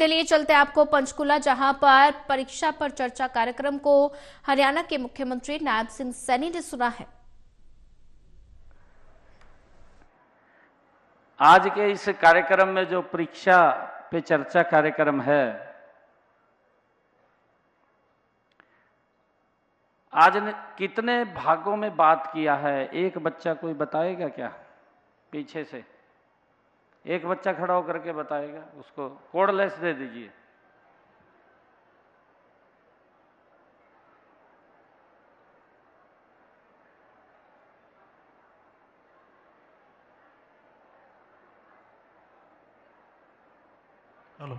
चलिए चलते आपको पंचकुला, जहां पर परीक्षा पर चर्चा कार्यक्रम को हरियाणा के मुख्यमंत्री नायब सिंह सैनी ने सुना है। आज के इस कार्यक्रम में जो परीक्षा पे चर्चा कार्यक्रम है, आज ने कितने भागों में बात किया है, एक बच्चा कोई बताएगा क्या? पीछे से एक बच्चा खड़ा होकर के बताएगा, उसको कोडलेस दे दीजिए। हेलो।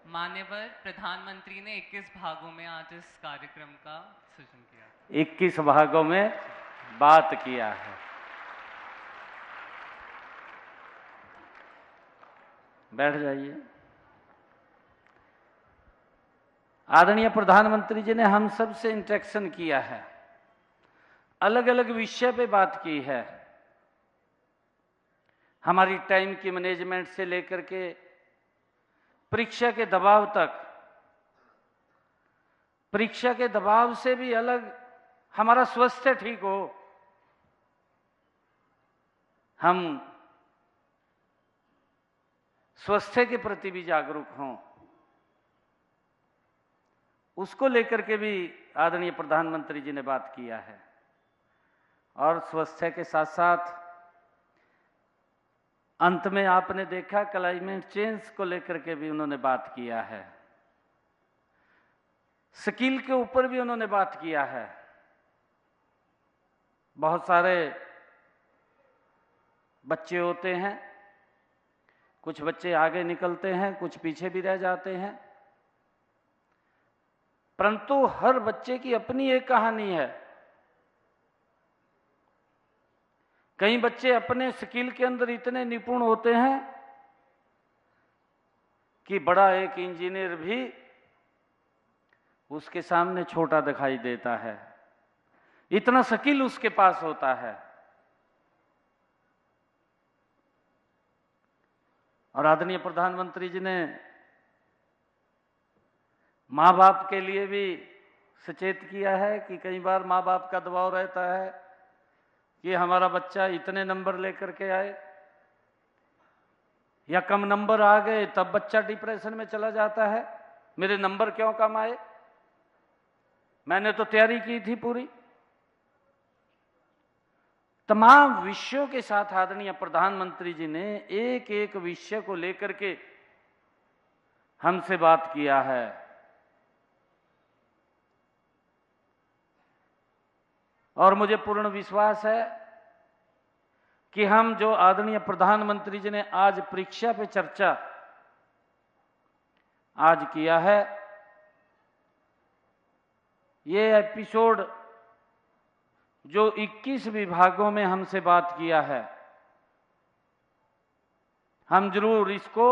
माननीय प्रधानमंत्री ने 21 भागों में आज इस कार्यक्रम का सृजन किया। 21 भागों में बात किया है। बैठ जाइए। आदरणीय प्रधानमंत्री जी ने हम सब से इंटरेक्शन किया है, अलग अलग विषय पे बात की है। हमारी टाइम की मैनेजमेंट से लेकर के परीक्षा के दबाव तक, परीक्षा के दबाव से भी अलग हमारा स्वास्थ्य ठीक हो, हम स्वास्थ्य के प्रति भी जागरूक हों, उसको लेकर के भी आदरणीय प्रधानमंत्री जी ने बात किया है। और स्वास्थ्य के साथ साथ अंत में आपने देखा क्लाइमेट चेंज को लेकर के भी उन्होंने बात किया है। स्किल के ऊपर भी उन्होंने बात किया है। बहुत सारे बच्चे होते हैं, कुछ बच्चे आगे निकलते हैं, कुछ पीछे भी रह जाते हैं, परंतु हर बच्चे की अपनी एक कहानी है। कई बच्चे अपने स्किल के अंदर इतने निपुण होते हैं कि बड़ा एक इंजीनियर भी उसके सामने छोटा दिखाई देता है, इतना स्किल उसके पास होता है। और आदरणीय प्रधानमंत्री जी ने माँ बाप के लिए भी सचेत किया है कि कई बार माँ बाप का दबाव रहता है कि हमारा बच्चा इतने नंबर लेकर के आए, या कम नंबर आ गए तब बच्चा डिप्रेशन में चला जाता है, मेरे नंबर क्यों कम आए, मैंने तो तैयारी की थी पूरी। तमाम विषयों के साथ आदरणीय प्रधानमंत्री जी ने एक एक विषय को लेकर के हमसे बात किया है। और मुझे पूर्ण विश्वास है कि हम जो आदरणीय प्रधानमंत्री जी ने आज परीक्षा पे चर्चा आज किया है, ये एपिसोड जो 21 विभागों में हमसे बात किया है, हम जरूर इसको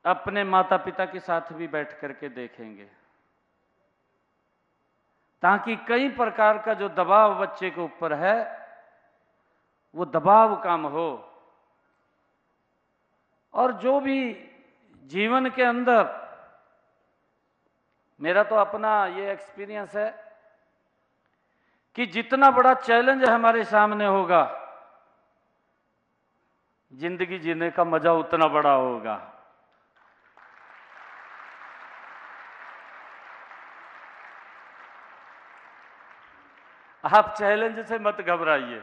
अपने माता पिता के साथ भी बैठ करके देखेंगे, ताकि कई प्रकार का जो दबाव बच्चे के ऊपर है वो दबाव कम हो। और जो भी जीवन के अंदर, मेरा तो अपना ये एक्सपीरियंस है कि जितना बड़ा चैलेंज हमारे सामने होगा, जिंदगी जीने का मजा उतना बड़ा होगा। आप चैलेंज से मत घबराइए।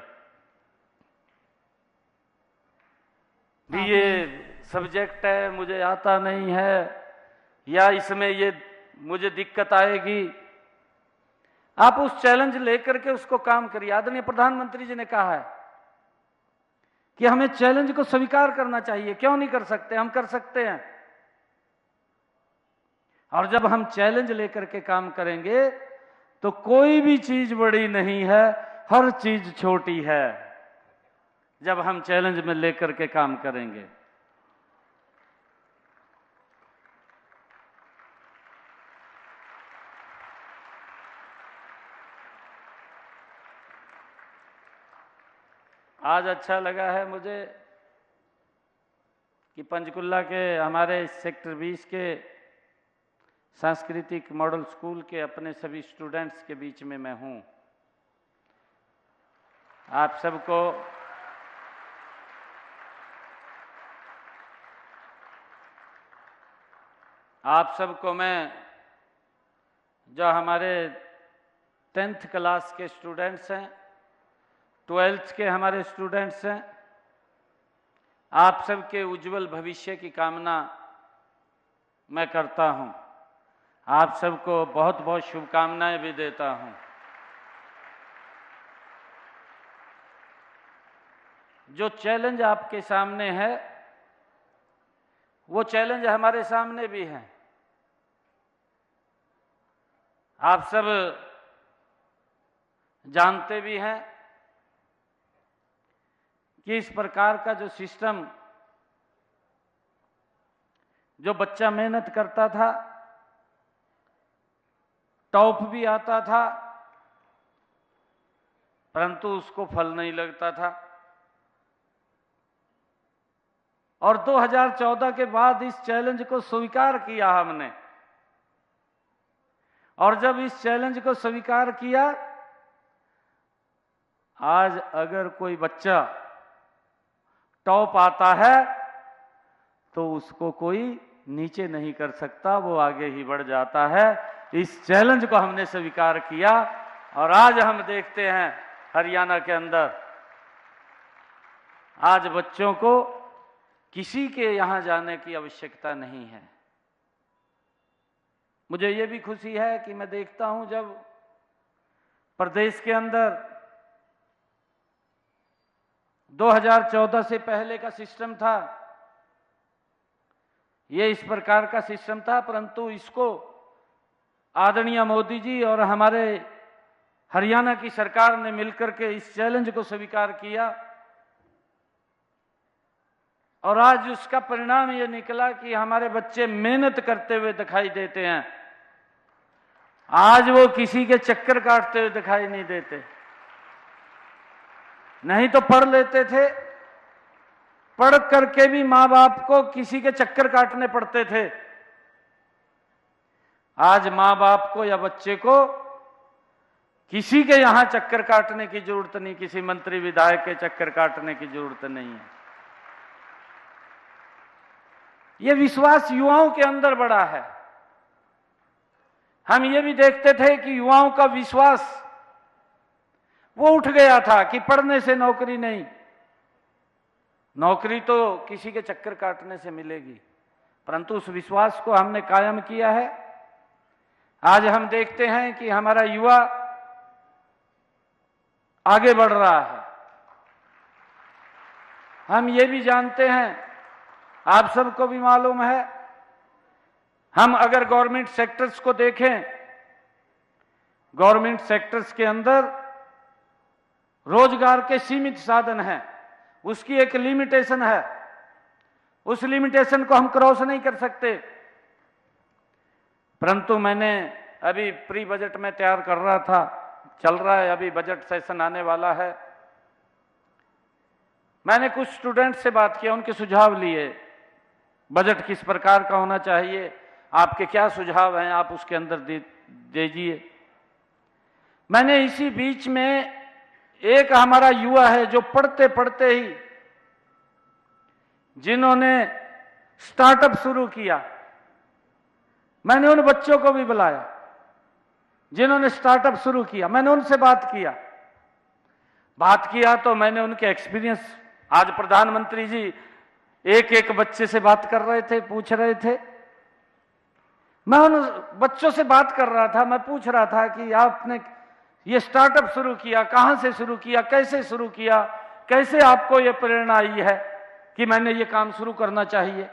भी ये सब्जेक्ट है, मुझे आता नहीं है, या इसमें ये मुझे दिक्कत आएगी, आप उस चैलेंज लेकर के उसको काम करिए। आदरणीय प्रधानमंत्री जी ने कहा है कि हमें चैलेंज को स्वीकार करना चाहिए। क्यों नहीं कर सकते? हम कर सकते हैं। और जब हम चैलेंज लेकर के काम करेंगे तो कोई भी चीज बड़ी नहीं है, हर चीज छोटी है जब हम चैलेंज में लेकर के काम करेंगे। आज अच्छा लगा है मुझे कि पंचकुला के हमारे सेक्टर 20 के सांस्कृतिक मॉडल स्कूल के अपने सभी स्टूडेंट्स के बीच में मैं हूं। आप सबको मैं, जो हमारे 10th क्लास के स्टूडेंट्स हैं, 12th के हमारे स्टूडेंट्स हैं, आप सबके उज्जवल भविष्य की कामना मैं करता हूं। आप सबको बहुत बहुत शुभकामनाएं भी देता हूं। जो चैलेंज आपके सामने है वो चैलेंज हमारे सामने भी है। आप सब जानते भी हैं कि इस प्रकार का जो सिस्टम, जो बच्चा मेहनत करता था, टॉप भी आता था, परंतु उसको फल नहीं लगता था। और 2014 के बाद इस चैलेंज को स्वीकार किया हमने, और जब इस चैलेंज को स्वीकार किया, आज अगर कोई बच्चा टॉप आता है तो उसको कोई नीचे नहीं कर सकता, वो आगे ही बढ़ जाता है। इस चैलेंज को हमने स्वीकार किया और आज हम देखते हैं हरियाणा के अंदर आज बच्चों को किसी के यहां जाने की आवश्यकता नहीं है। मुझे ये भी खुशी है कि मैं देखता हूं जब प्रदेश के अंदर 2014 से पहले का सिस्टम था, ये इस प्रकार का सिस्टम था, परंतु इसको आदरणीय मोदी जी और हमारे हरियाणा की सरकार ने मिलकर के इस चैलेंज को स्वीकार किया और आज उसका परिणाम ये निकला कि हमारे बच्चे मेहनत करते हुए दिखाई देते हैं। आज वो किसी के चक्कर काटते हुए दिखाई नहीं देते। नहीं तो पढ़ लेते थे, पढ़ करके भी मां बाप को किसी के चक्कर काटने पड़ते थे। आज मां बाप को या बच्चे को किसी के यहां चक्कर काटने की जरूरत नहीं, किसी मंत्री विधायक के चक्कर काटने की जरूरत नहीं है। ये विश्वास युवाओं के अंदर बड़ा है। हम ये भी देखते थे कि युवाओं का विश्वास वो उठ गया था कि पढ़ने से नौकरी नहीं, नौकरी तो किसी के चक्कर काटने से मिलेगी, परंतु उस विश्वास को हमने कायम किया है। आज हम देखते हैं कि हमारा युवा आगे बढ़ रहा है। हम ये भी जानते हैं, आप सबको भी मालूम है, हम अगर गवर्नमेंट सेक्टर्स को देखें, गवर्नमेंट सेक्टर्स के अंदर रोजगार के सीमित साधन हैं, उसकी एक लिमिटेशन है। उस लिमिटेशन को हम क्रॉस नहीं कर सकते। परंतु मैंने अभी प्री बजट में तैयार कर रहा था, चल रहा है, अभी बजट सेशन आने वाला है। मैंने कुछ स्टूडेंट से बात किया, उनके सुझाव लिए, बजट किस प्रकार का होना चाहिए, आपके क्या सुझाव हैं, आप उसके अंदर दीजिए। मैंने इसी बीच में एक हमारा युवा है जो पढ़ते पढ़ते ही जिन्होंने स्टार्टअप शुरू किया, मैंने उन बच्चों को भी बुलाया जिन्होंने स्टार्टअप शुरू किया। मैंने उनसे बात किया तो मैंने उनके एक्सपीरियंस, आज प्रधानमंत्री जी एक एक बच्चे से बात कर रहे थे, पूछ रहे थे। मैं उन बच्चों से बात कर रहा था, मैं पूछ रहा था कि आपने ये स्टार्टअप शुरू किया, कहां से शुरू किया, कैसे शुरू किया, कैसे आपको ये प्रेरणा आई है कि मैंने ये काम शुरू करना चाहिए।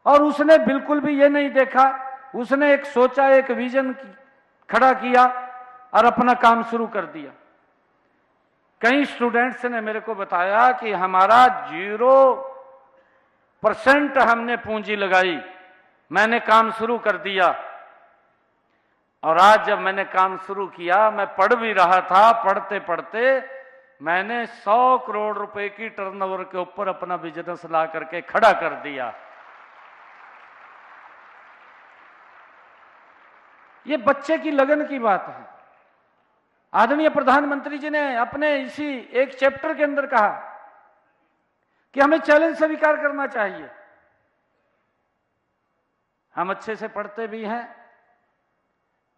और उसने बिल्कुल भी ये नहीं देखा, उसने एक सोचा, एक विजन खड़ा किया और अपना काम शुरू कर दिया। कई स्टूडेंट्स ने मेरे को बताया कि हमारा 0% हमने पूंजी लगाई, मैंने काम शुरू कर दिया। और आज जब मैंने काम शुरू किया, मैं पढ़ भी रहा था, पढ़ते पढ़ते मैंने 100 करोड़ रुपए की टर्नओवर के ऊपर अपना बिजनेस ला करके खड़ा कर दिया। ये बच्चे की लगन की बात है। आदरणीय प्रधानमंत्री जी ने अपने इसी एक चैप्टर के अंदर कहा कि हमें चैलेंज स्वीकार करना चाहिए। हम अच्छे से पढ़ते भी हैं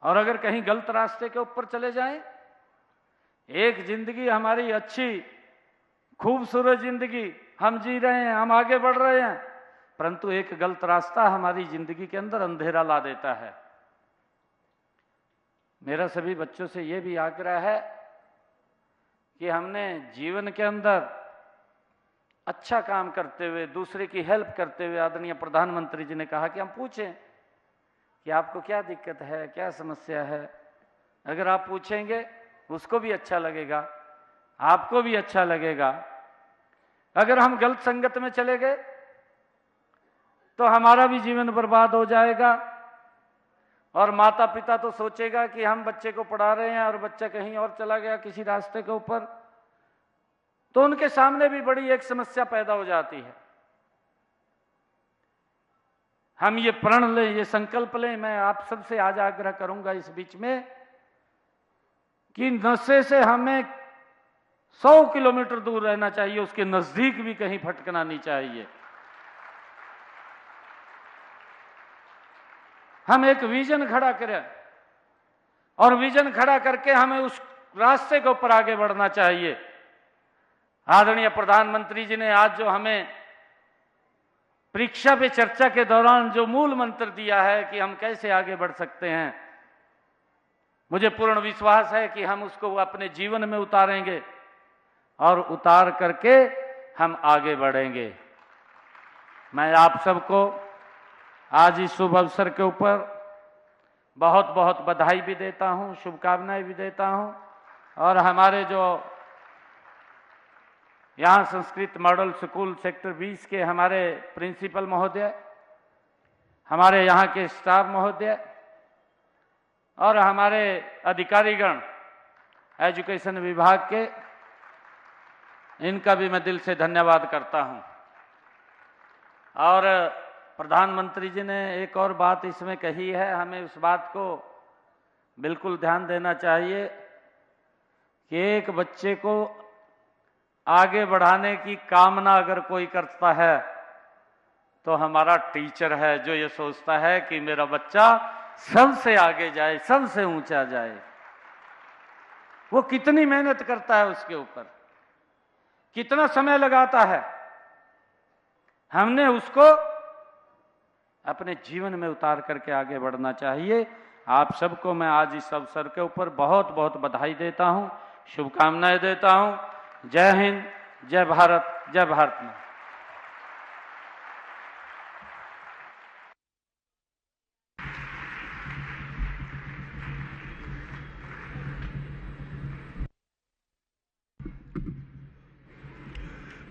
और अगर कहीं गलत रास्ते के ऊपर चले जाएं, एक जिंदगी हमारी अच्छी खूबसूरत जिंदगी हम जी रहे हैं, हम आगे बढ़ रहे हैं, परंतु एक गलत रास्ता हमारी जिंदगी के अंदर अंधेरा ला देता है। मेरा सभी बच्चों से यह भी आग्रह है कि हमने जीवन के अंदर अच्छा काम करते हुए, दूसरे की हेल्प करते हुए, आदरणीय प्रधानमंत्री जी ने कहा कि हम पूछें कि आपको क्या दिक्कत है, क्या समस्या है। अगर आप पूछेंगे उसको भी अच्छा लगेगा, आपको भी अच्छा लगेगा। अगर हम गलत संगत में चले गए तो हमारा भी जीवन बर्बाद हो जाएगा और माता पिता तो सोचेगा कि हम बच्चे को पढ़ा रहे हैं और बच्चा कहीं और चला गया किसी रास्ते के ऊपर, तो उनके सामने भी बड़ी एक समस्या पैदा हो जाती है। हम ये प्रण लें, ये संकल्प लें। मैं आप सबसे आज आग्रह करूंगा इस बीच में कि नशे से हमें 100 किलोमीटर दूर रहना चाहिए, उसके नजदीक भी कहीं भटकना नहीं चाहिए। हम एक विजन खड़ा करें और विजन खड़ा करके हमें उस रास्ते के ऊपर आगे बढ़ना चाहिए। आदरणीय प्रधानमंत्री जी ने आज जो हमें परीक्षा पे चर्चा के दौरान जो मूल मंत्र दिया है कि हम कैसे आगे बढ़ सकते हैं, मुझे पूर्ण विश्वास है कि हम उसको अपने जीवन में उतारेंगे और उतार करके हम आगे बढ़ेंगे। मैं आप सबको आज इस शुभ अवसर के ऊपर बहुत बहुत बधाई भी देता हूं, शुभकामनाएं भी देता हूं। और हमारे जो यहाँ संस्कृत मॉडल स्कूल सेक्टर 20 के हमारे प्रिंसिपल महोदय, हमारे यहाँ के स्टाफ महोदय और हमारे अधिकारीगण एजुकेशन विभाग के, इनका भी मैं दिल से धन्यवाद करता हूँ। और प्रधानमंत्री जी ने एक और बात इसमें कही है, हमें उस बात को बिल्कुल ध्यान देना चाहिए कि एक बच्चे को आगे बढ़ाने की कामना अगर कोई करता है तो हमारा टीचर है, जो ये सोचता है कि मेरा बच्चा सबसे आगे जाए, सबसे ऊंचा जाए। वो कितनी मेहनत करता है, उसके ऊपर कितना समय लगाता है। हमने उसको अपने जीवन में उतार करके आगे बढ़ना चाहिए। आप सबको मैं आज इस अवसर के ऊपर बहुत बहुत बधाई देता हूं, शुभकामनाएं देता हूं। जय हिंद, जय भारत, जय भारत मां।